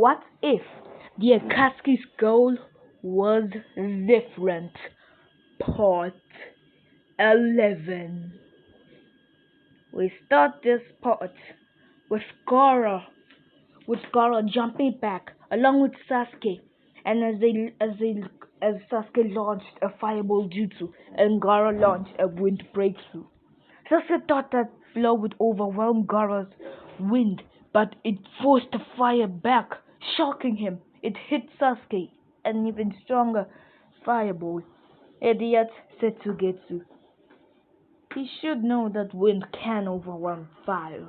What if the Akatsuki's goal was different? Part 11. We start this part with Gara jumping back along with Sasuke, and as Sasuke launched a fireball jutsu and Gara launched a wind breakthrough. Sasuke thought that blow would overwhelm Gara's wind, but it forced the fire back, shocking him. It hit Sasuke, an even stronger fireball. Idiot, said Sugetsu. He should know that wind can overwhelm fire.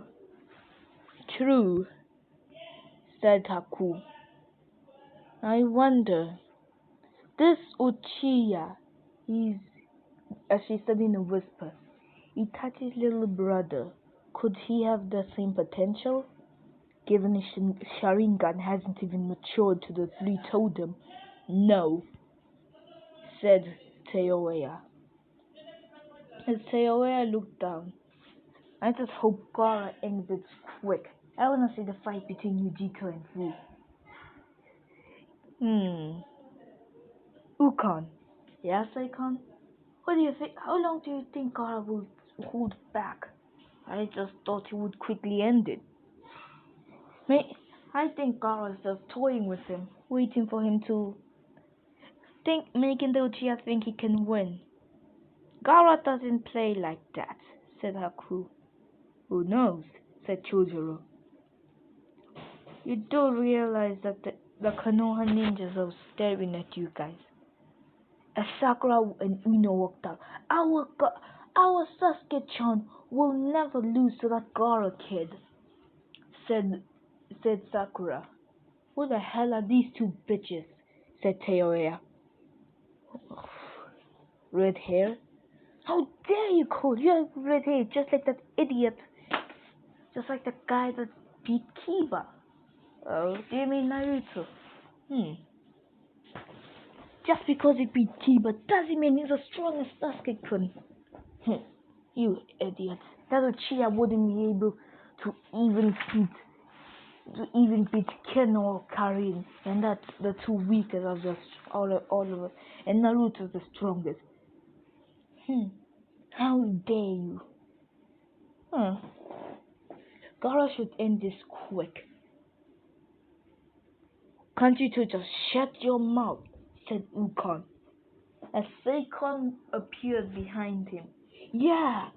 True, said Haku. I wonder, this Uchiha, as she said in a whisper, Itachi's little brother, could he have the same potential? Given his Sharingan hasn't even matured to the three totem. No, said Teoya. As Teoya looked down, I just hope Gara ends it quick. I wanna see the fight between Yujito and Fu. Ukon. Yes, Icon? What do you think? How long do you think Gara will hold back? I just thought he would quickly end it. I think Gara's just toying with him, waiting for him to making the Uchiha think he can win. Gara doesn't play like that, said Haku. Who knows, said Chojuro. You do realize that the Konoha ninjas are staring at you guys. As Sakura and Uno walked out, our Sasuke-chan will never lose to that Gara kid, said Sakura. Who the hell are these two bitches? Said Teoya. Red hair? How dare you call you have red hair just like that idiot, just like the guy that beat Kiba. Oh, do you mean Naruto? Just because he beat Kiba doesn't mean he's as strong as Sasuke-kun. You idiot. That Uchiha wouldn't be able to even beat Ken or Karin, and that's the two weakest of the all of us. And Naruto's the strongest. How dare you? Gara should end this quick. Can't you two just shut your mouth? Said Ukon. As Seikon appeared behind him. Yeah!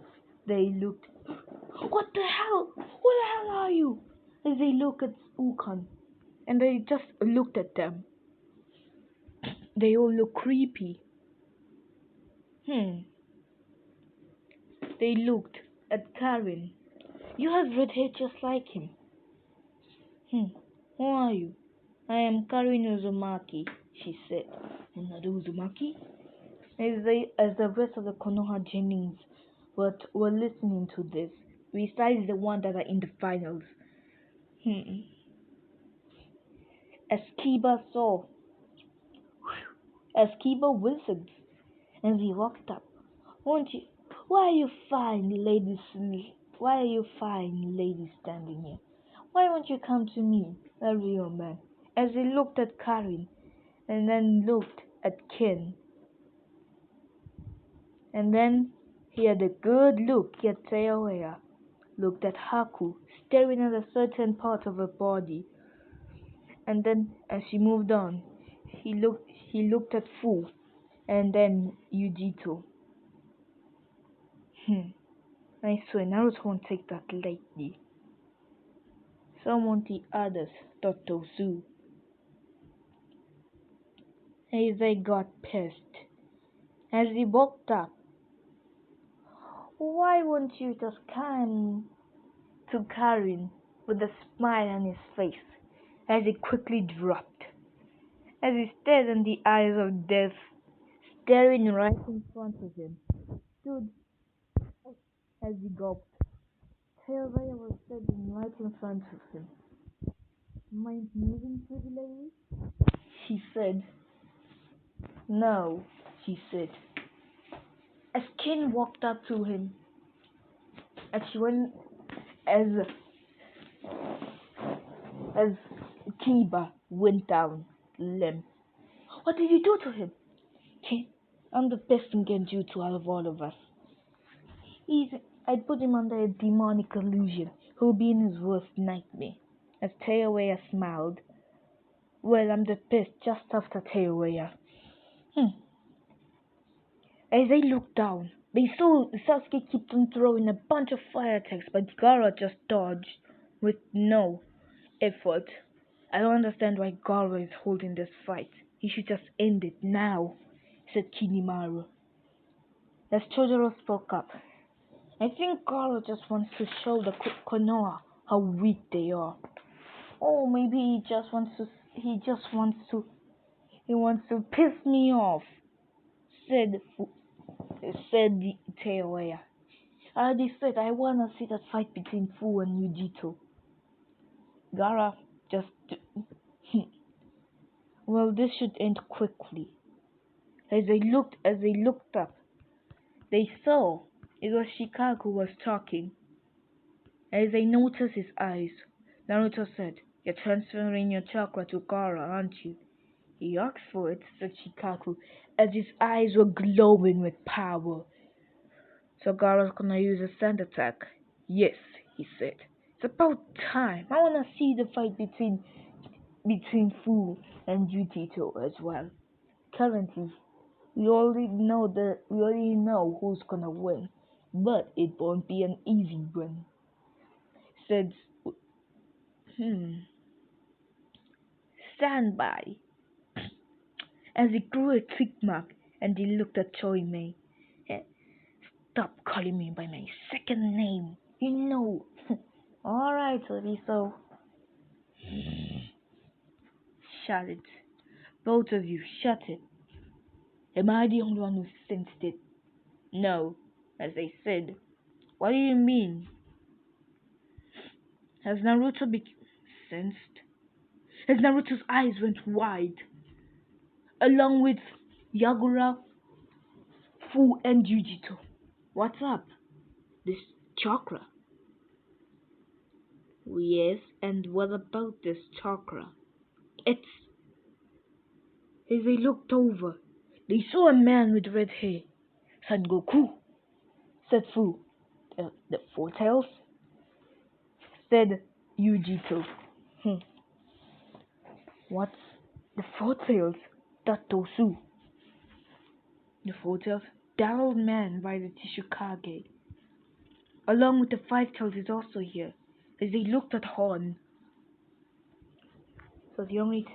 They looked. What the hell? Who the hell are you? As they looked at Ukon. And they just looked at them. They all look creepy. They looked at Karin. You have red hair just like him. Who are you? I am Karin Uzumaki, she said. Another Uzumaki? As the rest of the Konoha Genins were listening to this, besides the one that are in the finals. As Kiba whistled as he walked up. Why are you fine ladies standing here? Why won't you come to me, a real man? As he looked at Karin, and then looked at Ken. And then he had a good look at Teoya, looked at Haku, staring at a certain part of her body. And then as she moved on, he looked at Fu, and then Yujito. I swear Naruto won't take that lightly. So won't the others, thought Tosu. They got pissed. As he walked up, why won't you just come to Karin with a smile on his face, as he quickly dropped, as he stared in the eyes of death, staring right in front of him, stood as he gulped. Teoya was standing right in front of him. Mind moving, pretty lady? She said. No, she said. As Ken walked up to him, as Kiba went down limp. What did you do to him? I'm the best Genjutsu out of all of us. I'd put him under a demonic illusion. He'll be in his worst nightmare. As Teoya smiled, well, I'm the best just after Teoya. As they looked down, they saw Sasuke keep on throwing a bunch of fire attacks, but Gaara just dodged with no effort. I don't understand why Gaara is holding this fight. He should just end it now, said Kinimaru. As Chojuro spoke up, I think Gaara just wants to show the Konoha how weak they are. Oh, maybe he wants to piss me off, said Teoya. I said I wanna see that fight between Fu and Yujito. Gaara just well, this should end quickly. As they looked up, they saw it was Shikaku who was talking. As they noticed his eyes, Naruto said, "You're transferring your chakra to Gaara, aren't you?" "He asked for it," said Shikaku, as his eyes were glowing with power. "So Gaara's gonna use a sand attack?" "Yes," he said. "It's about time. I wanna see the fight between Fu and Yujito as well. Currently, we already know who's gonna win, but it won't be an easy win," said stand by as he grew a tick mark and he looked at Choi Mei. "Stop calling me by my second name, you know." "Alright, so shut it. Both of you, shut it. Am I the only one who sensed it?" "No," as they said. "What do you mean?" As Naruto sensed, as Naruto's eyes went wide, along with Yagura, Fu, and Yujito. "What's up?" "This chakra." "Yes, and what about this chakra?" "It's..." As they looked over, they saw a man with red hair. "Son Goku," said Fu. The Four Tails?" said Yujito. "What's the Four Tails?" "That Tosu." "The Four Tails?" "That old man by the Tishukage, along with the Five Tails, is also here." As they looked at Horn. So the only...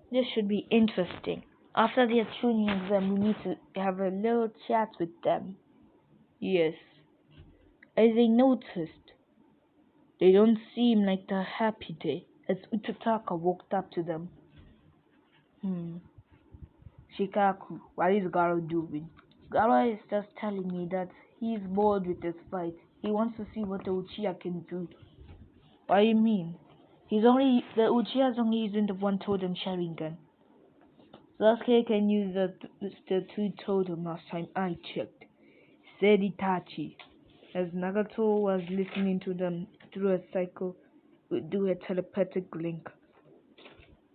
This should be interesting. After their tuning exam, we need to have a little chat with them. Yes. As they noticed, they don't seem like they're happy there. As Utataka walked up to them. "Shikaku, what is Garo doing?" "Garo is just telling me that he's bored with this fight. He wants to see what the Uchiha can do." "What do you mean?" The Uchiha's only using the one totem Sharingan. "Sasuke can use the two totem last time I checked," said Itachi, as Nagato was listening to them through a telepathic link.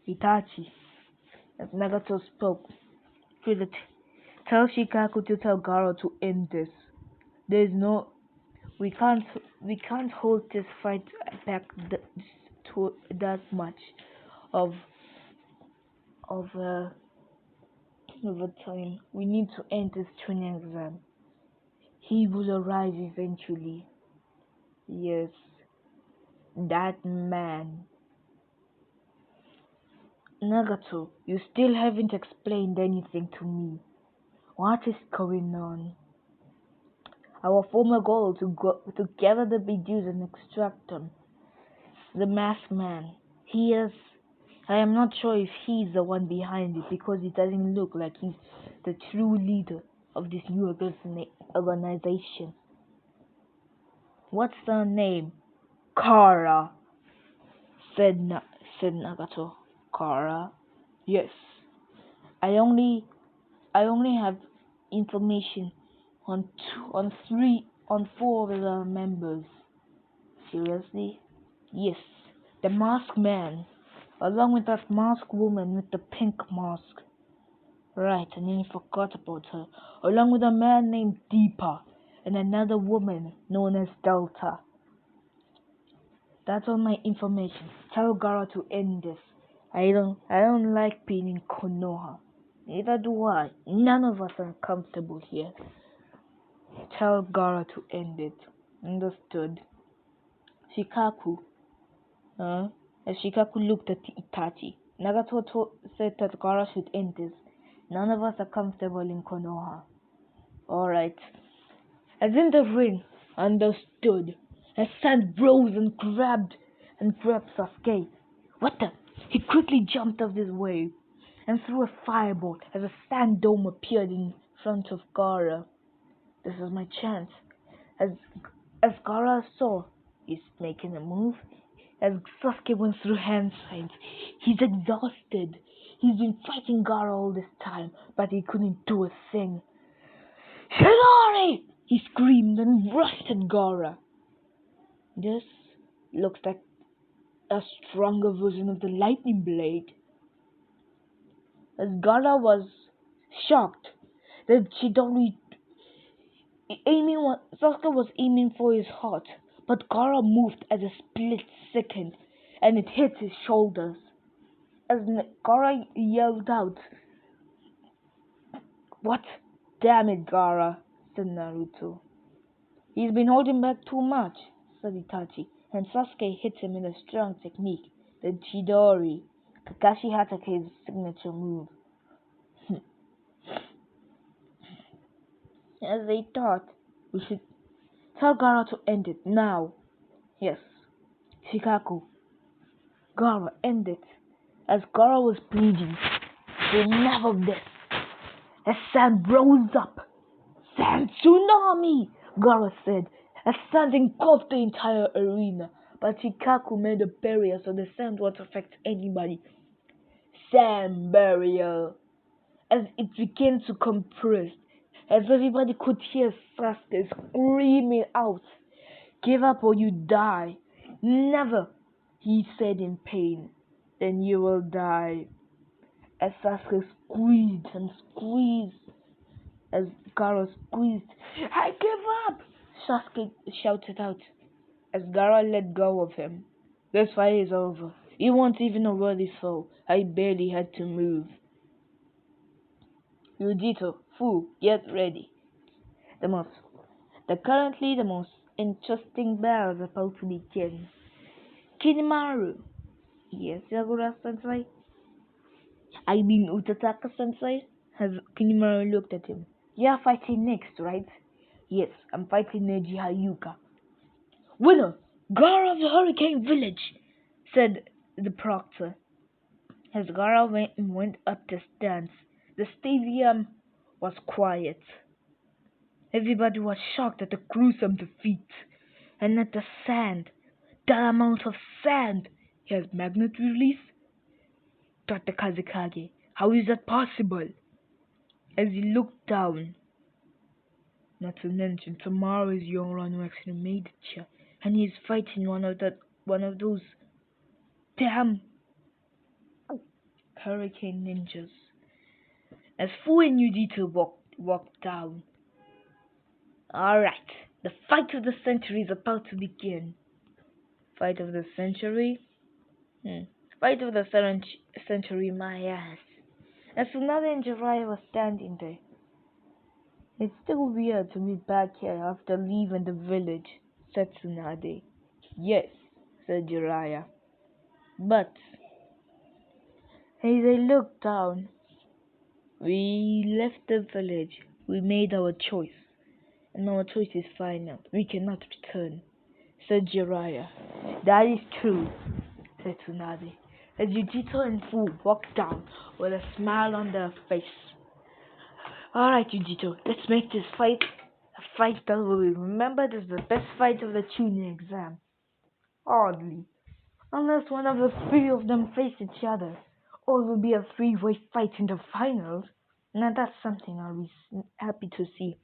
"Itachi," as Nagato spoke, "tell Shikaku to tell Garo to end this. We can't hold this fight back to that much of over time. We need to end this training exam. He will arrive eventually." "Yes, that man." "Nagato, you still haven't explained anything to me. What is going on?" "Our former goal to gather the Bidus and extract them. The masked man. I am not sure if he's the one behind it because it doesn't look like he's the true leader of this new organization." "What's the name?" "Kara," said Nagato. "Kara?" "Yes. I only have information on four of the members." "Seriously?" "Yes. the masked man, along with that masked woman with the pink mask. Right, I nearly forgot about her, along with a man named Deepa and another woman known as Delta. That's all my information. Tell Gara to end this. I don't like being in Konoha. Neither do I. None of us are comfortable here. Tell Gara to end it. Understood. Shikaku. Huh? As Shikaku looked at Itachi, said that Gara should end this. None of us are comfortable in Konoha. Alright. As in the ring, understood. As Sand rose and grabbed Sasuke. What the? He quickly jumped off his wave and threw a fireball as a sand dome appeared in front of Gara. This is my chance. As Gara saw, he's making a move. As Sasuke went through hand signs, he's exhausted. He's been fighting Gara all this time, but he couldn't do a thing. Shidori! He screamed and rushed at Gara. This looks like a stronger version of the lightning blade. As Gara was shocked that Sasuke was aiming for his heart, but Gara moved at a split second and it hit his shoulders. As Gara yelled out, "What? Damn it, Gara," said Naruto. "He's been holding back too much," said Itachi, and Sasuke hit him in a strong technique, the Chidori, Kakashi Hatake's signature move. As they thought, we should tell Gara to end it now. Yes, Shikaku. Gara, end it. As Gara was bleeding, enough of this. As sand rose up. Sand tsunami, Gara said, as sand engulfed the entire arena. But Shikaku made a barrier so the sand won't affect anybody. Sand barrier. As it began to compress, as everybody could hear Sasuke screaming out, "Give up or you die." "Never," he said in pain. "Then you will die." As Sasuke squeezed and squeezed, as Gara squeezed, "I give up!" Sasuke shouted out, as Gara let go of him. "This fight is over. You weren't even a worthy soul. I barely had to move." Yujito, Fu, get ready. Currently the most interesting battle is about to begin. Kinimaru. Yes, Yagura-sensei? I mean Utataka-sensei? Has Kinimaru looked at him? You're fighting next, right? Yes, I'm fighting Neji Hayuka. Winner, Gara of the Hurricane Village, said the proctor. As Gara went up the stands, the stadium was quiet. Everybody was shocked at the gruesome defeat, and at the sand. That amount of sand! He has magnet release? Thought the Kazekage. How is that possible? As he looked down, not to mention tomorrow is young Ron who actually made it here, and he's fighting one of those damn hurricane ninjas. As Fu and Yujito walked down. Alright, the fight of the century is about to begin. Fight of the century? Fight of the century, my ass. As Tsunade and Jiraiya were standing there. It's still weird to be back here after leaving the village, said Tsunade. Yes, said Jiraiya. But, as I looked down, we left the village. We made our choice. And our choice is final. We cannot return, said Jiraiya. That is true, said Tsunade, as Yujito and Fu walked down with a smile on their face. Alright, Yujito, let's make this fight a fight that will be remembered as the best fight of the Chunin exam. Hardly. Unless one of the three of them face each other, or it will be a three-way fight in the finals. Now that's something I'll be happy to see.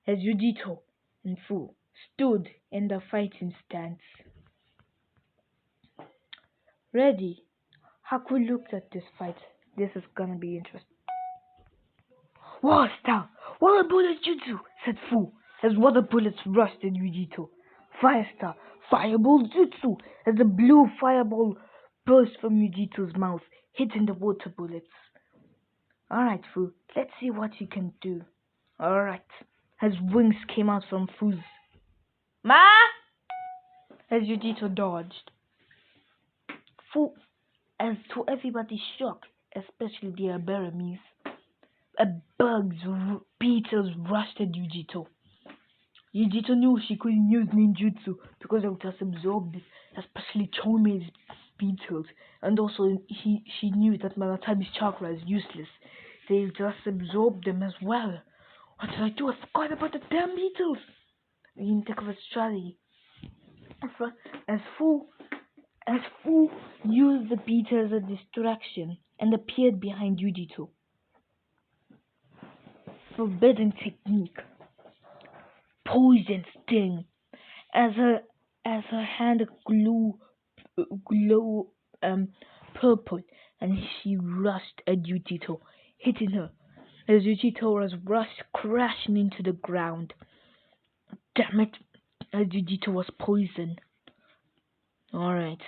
As Yujito and Fu stood in the fighting stance. Ready? Haku looked at this fight. This is gonna be interesting. War style! Water bullet jutsu! Said Fu, as water bullets rushed at Yujito. Fire style! Fireball jutsu! As the blue fireball burst from Yujito's mouth, hitting the water bullets. Alright, Fu, let's see what you can do. Alright. As wings came out from Fu's. Ma! As Yujito dodged. Fu, as to everybody's shock, especially the Aberamis, a bug's beetles rushed at Yujito. Yujito knew she couldn't use ninjutsu because it would just absorb it, especially Chome's beetles. And also, she knew that Manatabi's chakra is useless. They just absorb them as well. What did I do? I forgot about the damn beetles! I didn't think of a strategy. As Fu As Fu used the beetle as a distraction and appeared behind Yujito. Forbidden technique. Poison sting. As her hand glow purple, and she rushed at Yujito, hitting her. As Yujito was rushed crashing into the ground. Damn it! As Yujito was poisoned. Alright.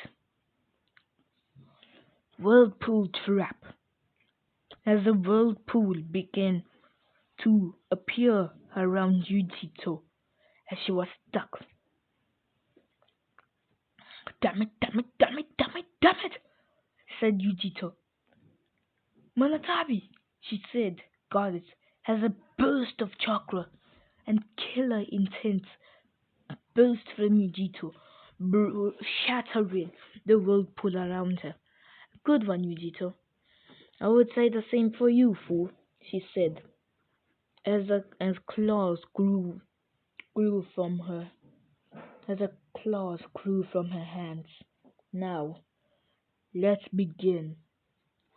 Whirlpool trap. As the whirlpool began to appear around Yujito as she was stuck. Damn it, damn it, damn it, damn it, damn it, said Yujito. Manatabi, she said, goddess, has a burst of chakra and killer intent burst from Yujito, shattering the whirlpool around her. Good one, Yujito. I would say the same for you, fool, she said, as claws grew from her, as her claws grew from her hands. Now, let's begin.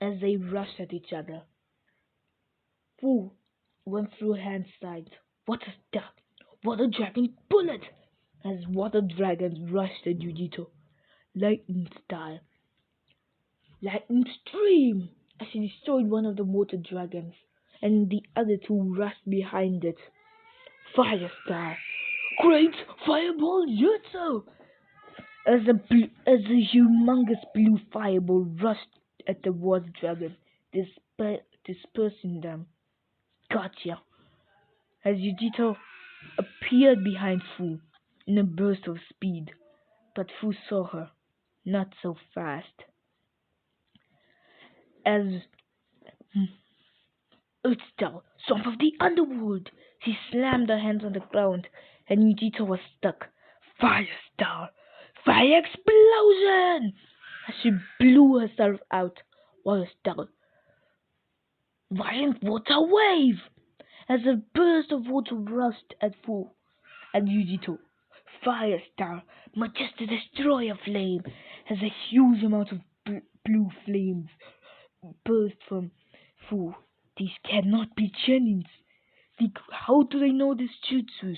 As they rushed at each other, Fu went through hand sides. What is that? Water dragon bullet! As water dragons rushed at Yujito, lightning style. Lightning stream! As she destroyed one of the water dragons, and the other two rushed behind it. Fire style. Great fireball jutsu! As a humongous blue fireball rushed at the water dragon, dispersing them. Gotcha! As Yujito appeared behind Fu in a burst of speed, but Fu saw her, not so fast. As Earthstyle, Swamp of the Underworld, she slammed her hands on the ground, and Yujito was stuck. Firestar! Fire explosion! As she blew herself out, Waterstyle. Violent water wave! As a burst of water rushed at Fu and Yujito. Firestar, majestic destroyer flame, as a huge amount of blue flames burst from Fu. These cannot be Chenins. How do they know these jutsus?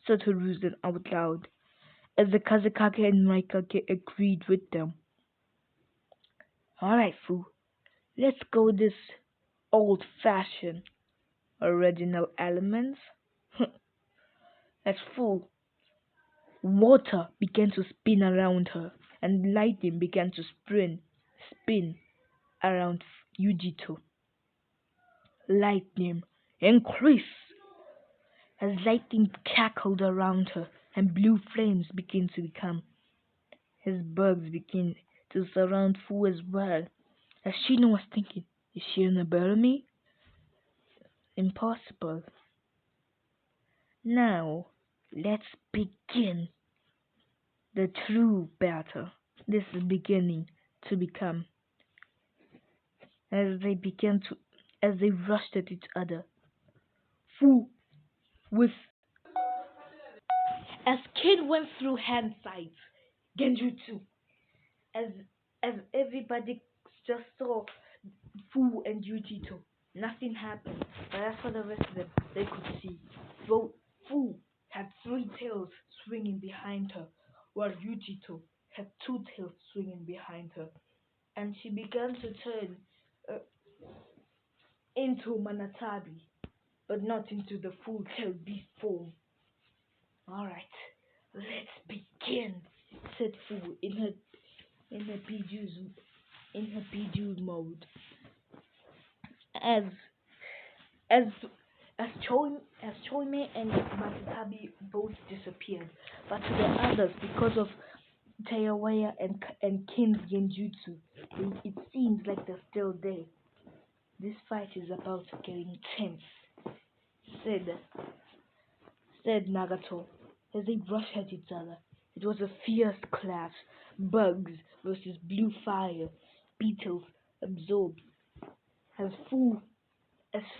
Said Hiruzen out loud, as the Kazekage and Raikage agreed with them. Alright, Fu, let's go this old-fashioned original elements. As Fu, water began to spin around her, and lightning began to spin around Yujito. Lightning increase as lightning cackled around her, and blue flames began to become. His bugs began to surround Fu as well. As Shino was thinking, is she in a me? Impossible. Now, let's begin the true battle. This is beginning to become. As they rushed at each other, Fu with as Kid went through hand sights, Genjutsu, as everybody just saw Fu and Yujito. Nothing happened, but as for the rest of them, they could see. Fu had three tails swinging behind her, while Yujito her two tails swinging behind her, and she began to turn uh, into Manatabi, but not into the full tail beast form. All right, let's begin," said Fu in her Piju mode, as as as Choime and Matatabi both disappeared, but to the others, because of Tayawaya and Kin's genjutsu, it seems like they're still there. "This fight is about to get intense," said said Nagato as they rushed at each other. It was a fierce clash. Bugs versus blue fire. Beetles absorbed as Fu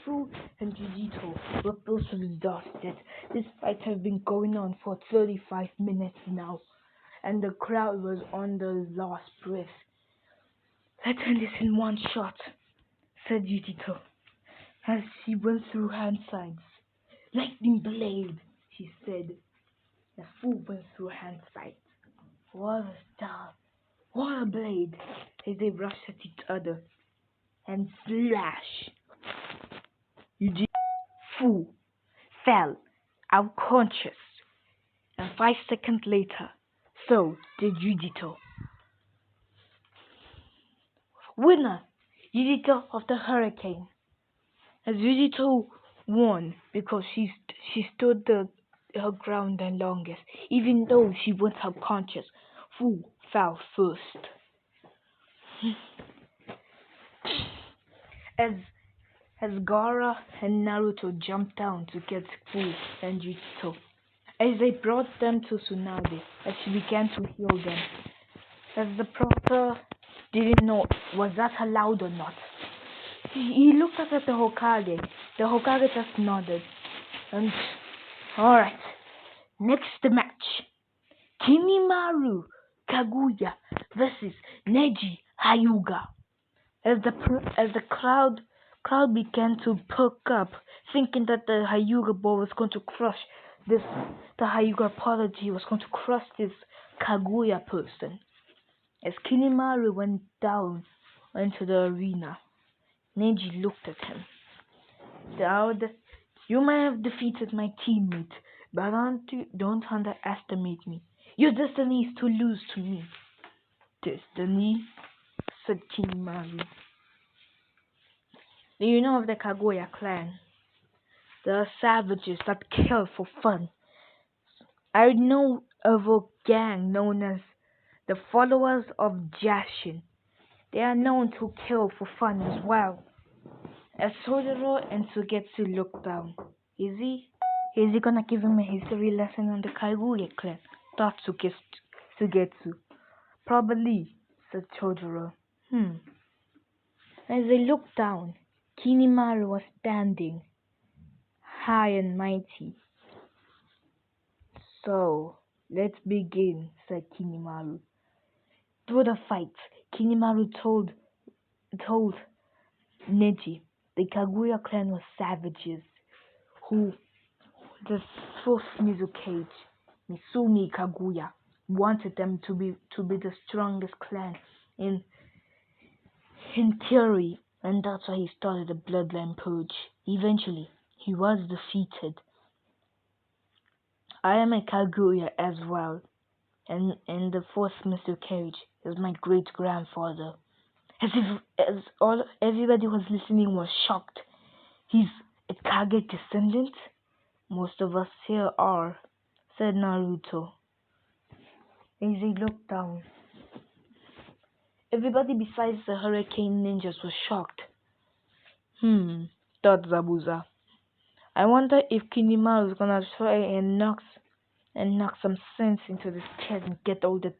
Fu and Jujito were both exhausted. This fight had been going on for 35 minutes now, and the crowd was on the last breath. "Let's end this in one shot," said Jujito as she went through hand signs. "Lightning blade," she said. The Fu went through hand signs. What a star! What a blade! As they rushed at each other and slash. Eugene Fu fell unconscious, and 5 seconds later, so did Yujito. Winner, Yujito of the Hurricane. As Yujito won because she stood her ground the longest, even though she went unconscious. Fu fell first. As as Gaara and Naruto jumped down to get Fu and Yujito, as they brought them to Tsunade, as she began to heal them, as the Prophet didn't know was that allowed or not. He looked up at the Hokage. The Hokage just nodded. And alright, next match. Kinimaru Kaguya versus Neji Hyuga. As the crowd began to perk up, thinking that the Hyuga boy was going to crush this, the Hyuga apology was going to crush this Kaguya person. As Kinimaru went down into the arena, Neji looked at him. "Dad, you may have defeated my teammate, but don't underestimate me. Your destiny is to lose to me." "Destiny?" said Kinimaru. "Do you know of the Kaguya clan? The savages that kill for fun. I know of a gang known as the Followers of Jashin. They are known to kill for fun as well." As Sojiro and Sugetsu looked down, is he? Is he gonna give him a history lesson on the Kaguya clan? Thought Sugetsu. "Probably," said Sojiro. As they looked down, Kinimaru was standing, high and mighty. "So, let's begin," said Kinimaru. Through the fight, Kinimaru told Neji the Kaguya clan was savages who the fourth Mizukage, Misumi Kaguya, wanted them to be the strongest clan in theory, and that's why he started a bloodline purge. Eventually, he was defeated. "I am a Kaguya as well, and the fourth Mizukage is my great grandfather." Everybody who was listening was shocked. "He's a Kage descendant?" "Most of us here are," said Naruto. As he looked down, everybody besides the Hurricane Ninjas was shocked. Thought Zabuza. "I wonder if Kinimaru is gonna try and knock some sense into this kid and get all the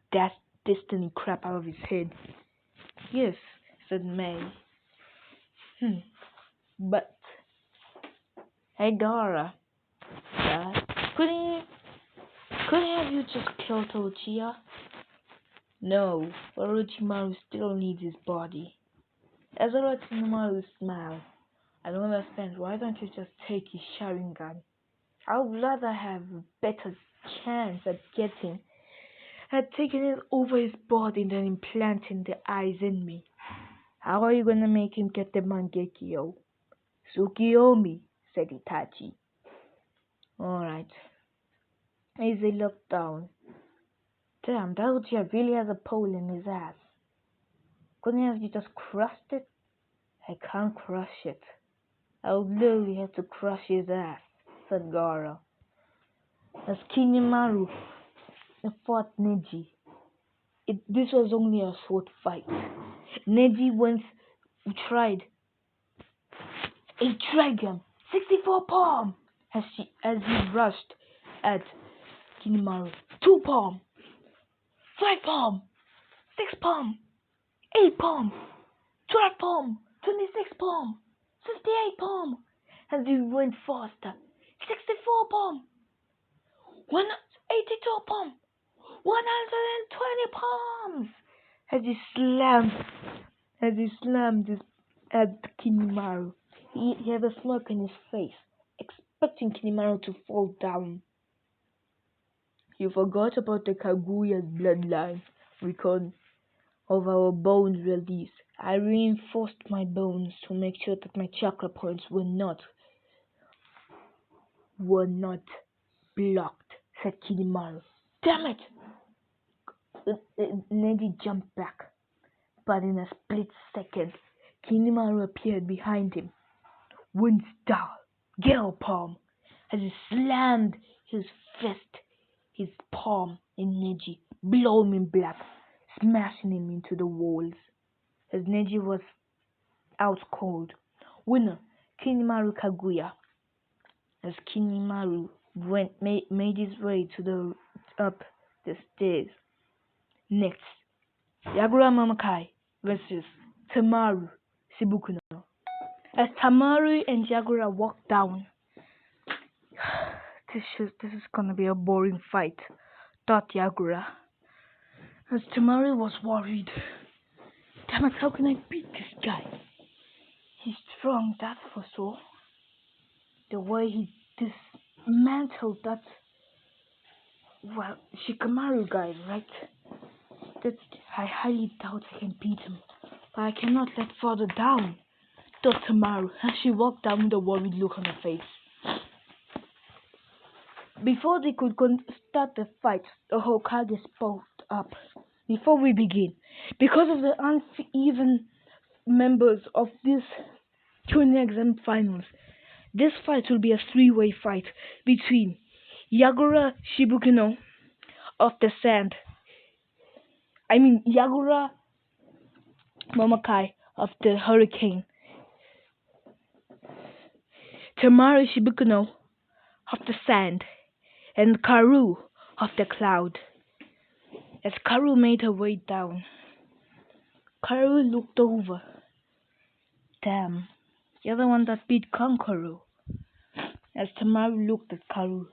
destiny crap out of his head." "Yes," said May. But hey Dara, couldn't have you just killed Uchiha?" "No, Orochimaru still needs his body." As Orochimaru smiled, "I don't understand. Why don't you just take his Sharingan? I would rather have a better chance at getting had taken it over his body and then implanting the eyes in me. How are you gonna make him get the Mangekyo? Tsukiyomi, said Itachi. Alright. Easy looked down. Damn, that Uchiha really has a pole in his ass. Couldn't have you just crushed it? I can't crush it. I would literally have to crush his ass, said Gaara. As Kinimaru fought Neji, this was only a short fight. Neji once tried a dragon, 64 palm, as he rushed at Kinimaru. 2 palm, 5 palm, 6 palm, 8 palm, 12 palm, 26 palm, 58 palm, as he went faster. 64 palm, 182 palm, 120 palms, as he slammed this at Kinimaru. He had a smirk on his face, expecting Kinimaru to fall down. You forgot about the Kaguya's bloodline, Recon. Of our bones release. I reinforced my bones to make sure that my chakra points were not blocked, said Kinimaru. Damn it! Neji jumped back, but in a split second, Kinimaru appeared behind him. Wind star, gale palm, as he slammed his palm in Neji, blowing him black, smashing him into the walls. As Neji was out cold. Winner, Kinimaru Kaguya. As Kinimaru made his way up the stairs. Next, Yagura Mamakai versus Tamaru Shibukuno. As Tamaru and Yagura walked down, this is gonna be a boring fight, thought Yagura. As Tamaru was worried, damn it, how can I beat this guy? He's strong, that's for sure. The way he dismantled that, Shikamaru guy, right? I highly doubt I can beat him. But I cannot let father down, thought Tamaru as she walked down with a worried look on her face. Before they could start the fight, the Hokage spoke up. Before we begin, because of the uneven members of this Chunin exam finals, this fight will be a 3-way fight between Yagura Shibukino of the Sand. Yagura Momokai of the Hurricane. Tamaru Shibukino of the Sand. And Karu of the Cloud. As Karu made her way down, Karu looked over. Damn, you're the one that beat Kankuro. As Tamaru looked at Karu.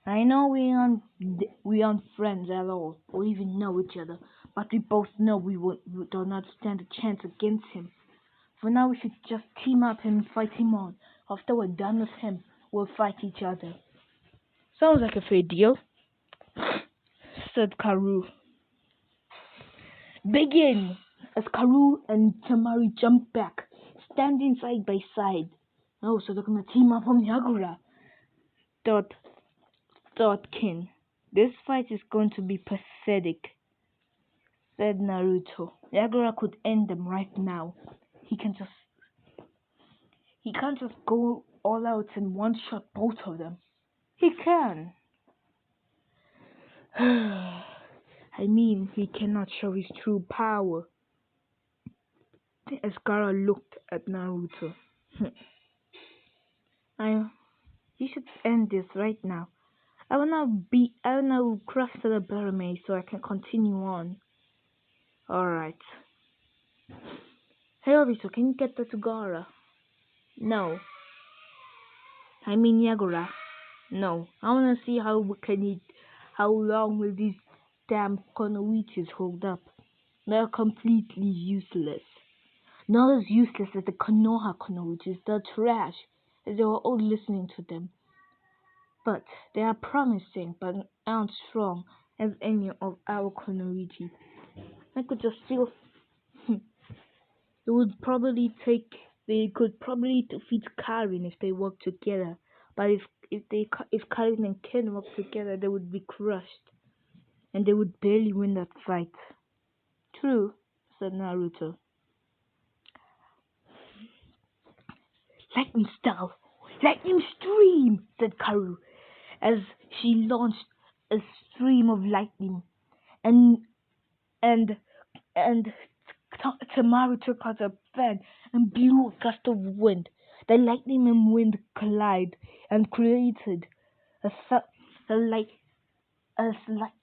I know we aren't friends at all, or even know each other, but we both know we do not stand a chance against him. For now, we should just team up and fight him on. After we're done with him, we'll fight each other. Sounds like a fair deal, said Karu. Begin! As Karu and Tamaru jumped back, standing side by side. Oh, so they're gonna team up on Yagura, thought Kin. This fight is going to be pathetic, said Naruto. Yagura could end them right now. He can't just go all out and one-shot both of them. He can. He cannot show his true power. As Gaara looked at Naruto. You should end this right now. I will now cross to the pyramid so I can continue on. Alright. Hey Obito, can you get that to Gaara? No. Yagura. No. I wanna see how long will these damn Konoichis hold up. They're completely useless. Not as useless as the Konoha Konoichis. They're trash, as they were all listening to them. But they are promising, but aren't strong. as any of our Konoichi. I could just feel it would probably take. They could probably defeat Karin if they worked together. But if Karin and Ken worked together, they would be crushed, and they would barely win that fight. True, said Naruto. Lightning style, lightning stream, said Karu, as she launched a stream of lightning, and and and Tamaru took out a fan and blew a gust of wind. The lightning and wind collide and created a, su- a, light,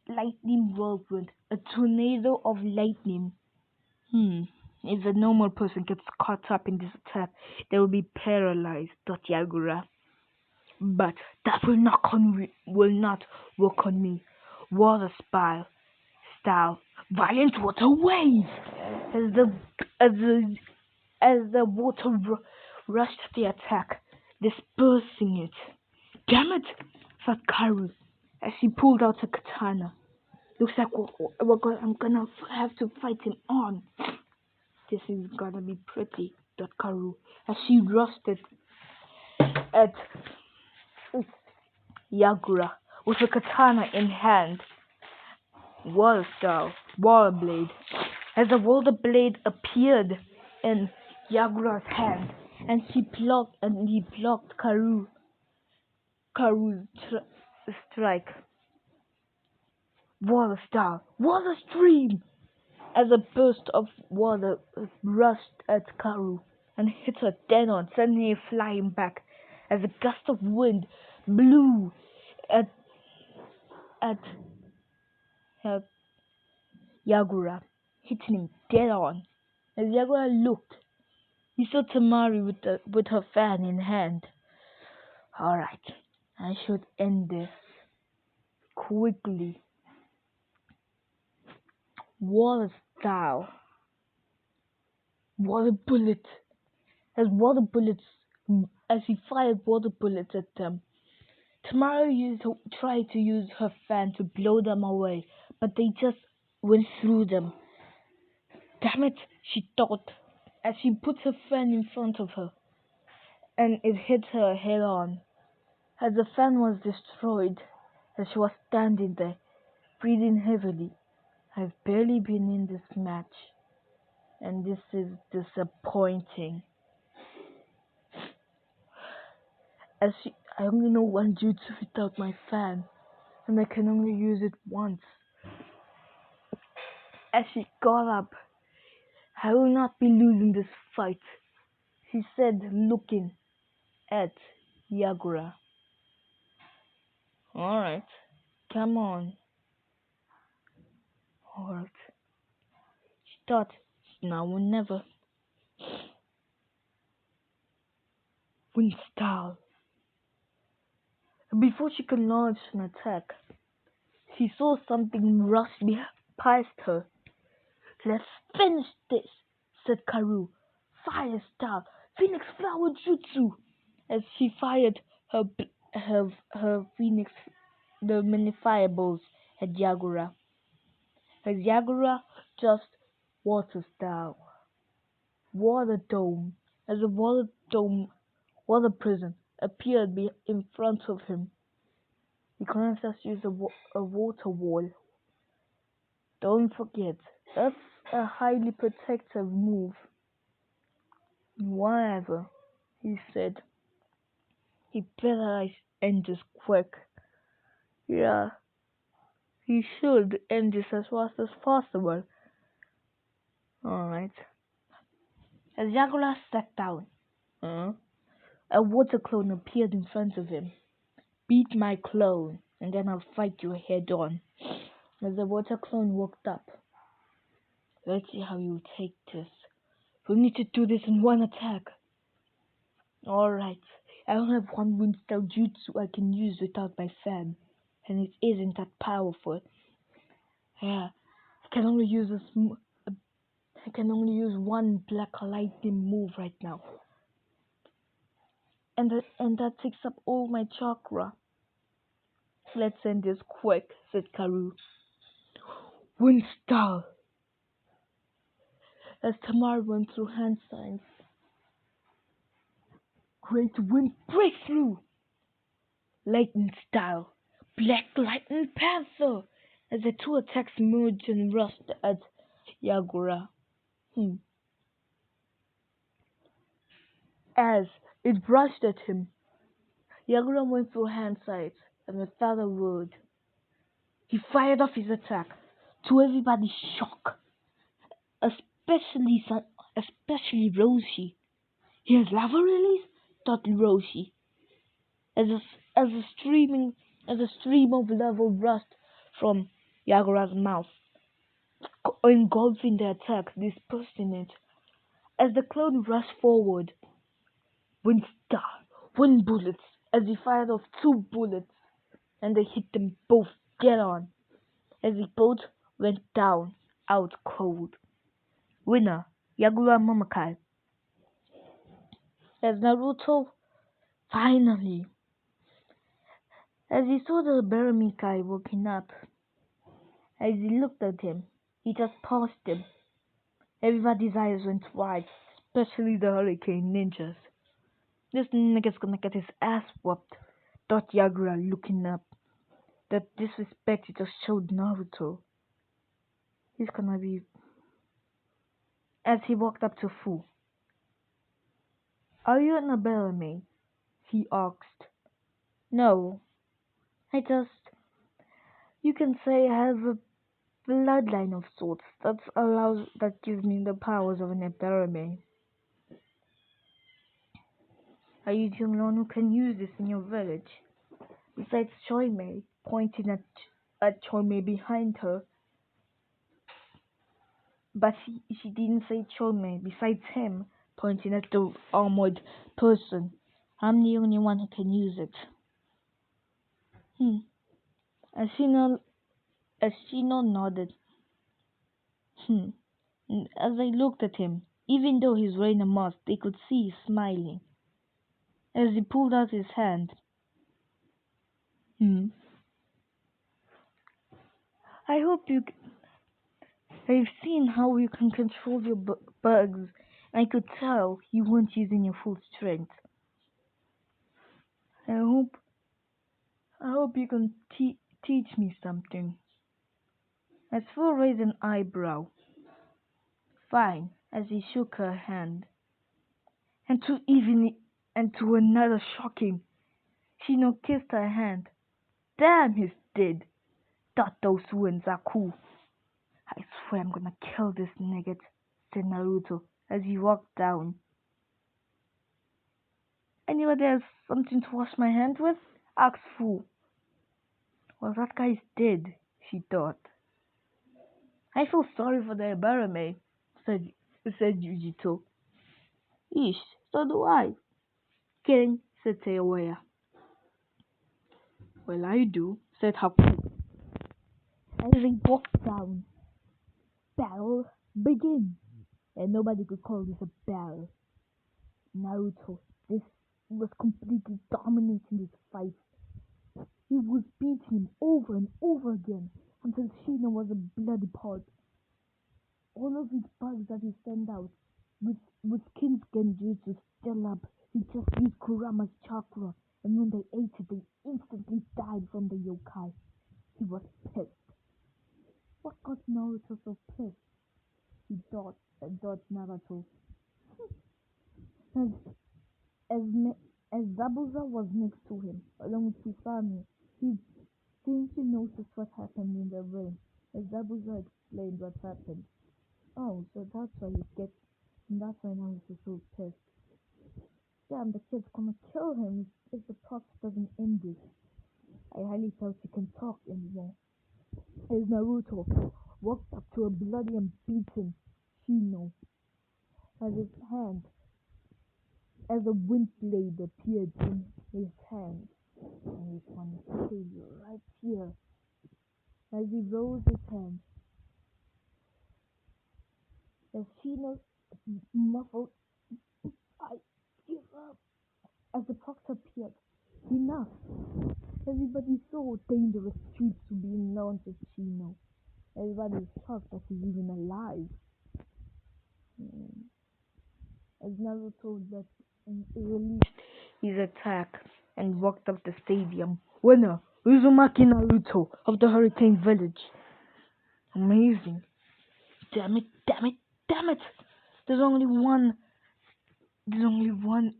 lightning whirlwind, a tornado of lightning. If a normal person gets caught up in this attack, they will be paralyzed, thought Yagura. But that will not work on me. Water style, violent water waves as the as the as the water rushed the attack, dispersing it. Damn it! Thought Karu as she pulled out a katana. Looks like I'm gonna have to fight him on. This is gonna be pretty, thought Karu as she rushed it at Yagura with a katana in hand. Water style, water blade. As the water blade appeared in Yagura's hand, and he blocked Karu's strike. Water style, water stream. As a burst of water rushed at Karu and hit her dead on, sending her flying back. As a gust of wind blew at at, at Yagura, hitting him dead on. As Yagura looked, he saw Tamari with her fan in hand. Alright, I should end this quickly. Water style. Water bullet. As he fired water bullets at them. Tamari tried to use her fan to blow them away, but they just went through them. Damn it, she thought, as she put her fan in front of her, and it hit her head on. As the fan was destroyed, as she was standing there, breathing heavily. I've barely been in this match, and this is disappointing. I only know one jutsu without my fan, and I can only use it once. As she got up, I will not be losing this fight, she said, looking at Yagura. Alright, come on. Alright. She thought, now or never. Wind style. Before she could launch an attack, she saw something rush past her. Let's finish this, said Karu. Fire style, Phoenix Flower Jutsu, as she fired her Phoenix, the many fireballs at Yagura. As Yagura just water style, water dome, as a water prison appeared in front of him. He couldn't just use a water wall. Don't forget, that's a highly protective move. Whatever, he said. He better end this quick. Yeah, he should end this as fast as possible. Alright. As Yagura sat down, a water clone appeared in front of him. Beat my clone, and then I'll fight you head on. As the water clone walked up. Let's see how you take this. We need to do this in one attack. Alright. I only have one wind style jutsu I can use without my fan. And it isn't that powerful. Yeah. I can only use one black lightning move right now. And that takes up all my chakra. Let's end this quick, said Karu. Wind style. As Tamar went through hand signs, great wind breakthrough. Lightning style. Black Lightning Panther. As the two attacks merged and rushed at Yagura. Hmm. As it rushed at him, Yagura went through hand sights, and without a word, he fired off his attack, to everybody's shock, especially especially Roshi. Here's lava release, thought Roshi, as as a streaming as a stream of lava rushed from Yagura's mouth, engulfing the attack, dispersing it. As the clone rushed forward, wind star, wind bullets, as he fired off two bullets, and they hit them both dead on, as the both went down, out cold. Winner, Yagura Momokai. As Naruto finally, as he saw the Baramikai waking up, as he looked at him, he just paused him. Everybody's eyes went wide, especially the Hurricane Ninjas. This nigga's gonna get his ass whooped, thought Yagura looking up. That disrespect he just showed Naruto. He's gonna be... As he walked up to Fu. Are you an Aberame? He asked. No, I just... You can say I have a bloodline of sorts that gives me the powers of an Aberame. Are you the only one who can use this in your village? Besides Choime, pointing at Choime behind her. But she didn't say Choime. Besides him, pointing at the armored person. I'm the only one who can use it. Ashino nodded. Hmm. As they looked at him, even though he's wearing a mask, they could see he's smiling. As he pulled out his hand. I hope you... I've seen how you can control your bugs. I could tell you weren't using your full strength. I hope you can teach me something. As Phil raised an eyebrow. Fine, as he shook her hand. And to another shocking, Shino kissed her hand. Damn, he's dead, thought those who in Zaku. I swear I'm gonna kill this nigga, said Naruto as he walked down. Anybody has something to wash my hand with? Asked Fu. Well, that guy's dead, she thought. I feel sorry for the Ibarame, said Yujito. Ish, so do I. Kidding, said Teoya. Well, I do, said Haku. As they walked down, battle begin. And nobody could call this a battle. Naruto, this was completely dominating this fight. He was beating him over and over again until Shino was a bloody pulp. All of his bugs that he sent out with Kin's Genjutsu still up, he just used Kurama's chakra, and when they ate it, they instantly died from the yokai. He was pissed. What got Naruto so pissed? He thought Naruto. As, as Zabuza was next to him, along with Kisame, he seemed to notice what happened in the rain, as Zabuza explained what happened. Oh, so that's why that's why Naruto is so pissed. Damn, the kid's gonna kill him if the talk doesn't end this. I highly doubt he can talk anymore. As Naruto walked up to a bloody and beaten Shino, as his hand, as a wind blade appeared in his hand. I just want to kill you right here. As he rose his hand, as Shino muffled, I give up. As the fox appeared, enough. Everybody saw dangerous streets to be known to Shino. Everybody's shocked that he's even alive. Mm. As Naruto that released his attack and walked up the stadium. Winner, Uzumaki Naruto of the Hurricane Village. Amazing. Damn it, damn it, damn it! There's only one, there's only one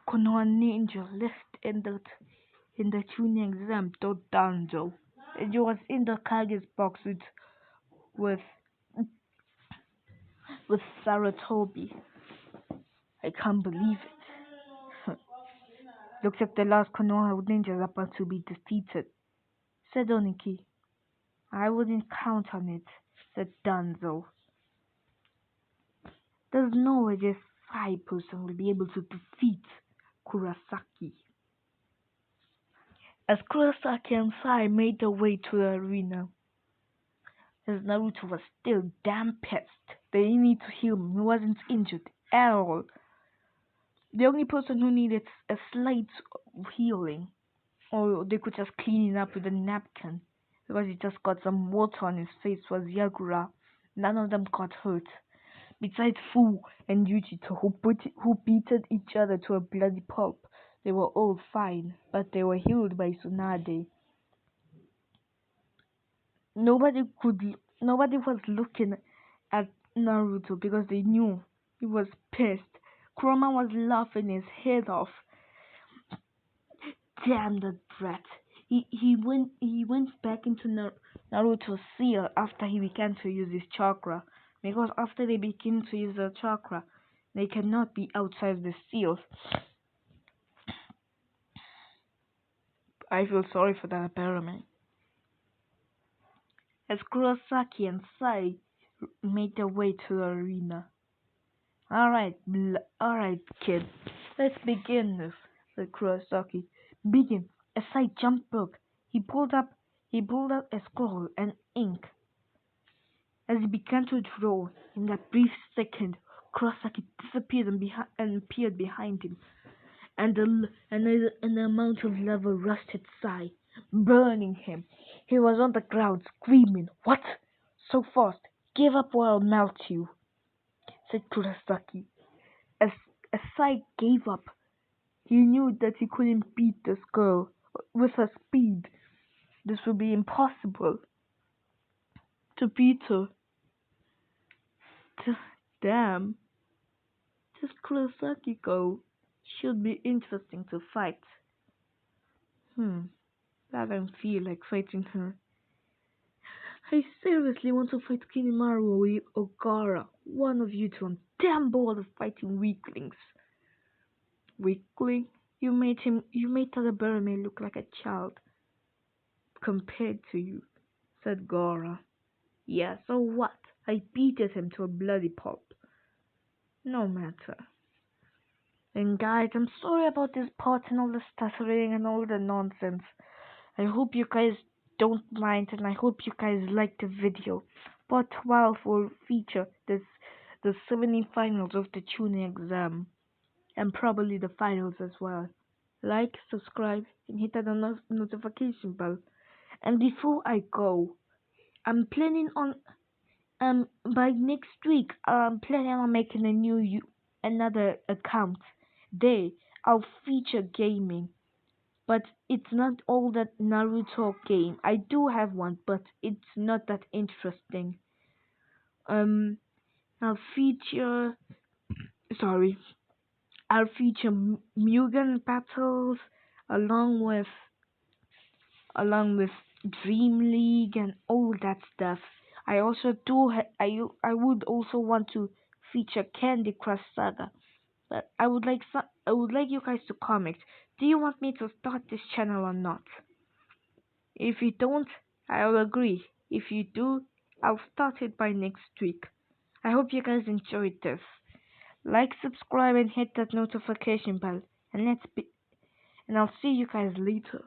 Konoha ninja left in the tuning exam, Danzo. It was in the Kage's box with, with Sarutobi. I can't believe it. Looks like the last Konoha ninja is about to be defeated, said Oniki. I wouldn't count on it, said Danzo. There's no way this Sai person will be able to defeat Kurosaki. As Kurosaki and Sai made their way to the arena, as Naruto was still damn pissed. They didn't need to heal him, he wasn't injured at all. The only person who needed a slight healing, or they could just clean it up with a napkin, because he just got some water on his face, was Yagura. None of them got hurt. Besides Fu and Yujito, who beated each other to a bloody pulp, they were all fine, but they were healed by Tsunade. Nobody was looking at Naruto because they knew he was pissed. Kurama was laughing his head off. Damn that brat! He went back into Naruto's seal after he began to use his chakra. Because after they begin to use their chakra, they cannot be outside the seal. I feel sorry for that experiment. As Kurosaki and Sai made their way to the arena. Alright, kid. Let's begin this, said Kurosaki. Begin. As Sai jumped back, he pulled out a scroll and ink. As he began to draw, in that brief second, Kurosaki disappeared and appeared behind him, and an amount of lava rushed at Sai, burning him. He was on the ground, screaming, "What? So fast! Give up or I'll melt you," said Kurosaki. As, as Sai gave up, he knew that he couldn't beat this girl with her speed. This would be impossible. To beat her. Damn. This Kurosaki girl should be interesting to fight. I don't feel like fighting her. I seriously want to fight Kinimaru or Ogara. One of you two. I'm damn bored of fighting weaklings. Weakling? You made Tadabarame look like a child compared to you, said Gora. Yeah, so what? I beated him to a bloody pulp. No matter. And guys, I'm sorry about this part and all the stuttering and all the nonsense. I hope you guys don't mind and I hope you guys like the video. Part 12 will feature the 70 finals of the tuning exam and probably the finals as well. Like, subscribe, and hit that notification bell. And before I go, I'm planning on by next week I'm planning on making another account. There I'll feature gaming, but it's not all that Naruto game. I do have one, but it's not that interesting. Um, I'll feature. Sorry, I'll feature Mugen battles along with along with Dream League and all that stuff. I also I would also want to feature Candy Crush Saga. But I would like you guys to comment. Do you want me to start this channel or not? If you don't, I'll agree. If you do, I'll start it by next week. I hope you guys enjoyed this. Like, subscribe, and hit that notification bell. And I'll see you guys later.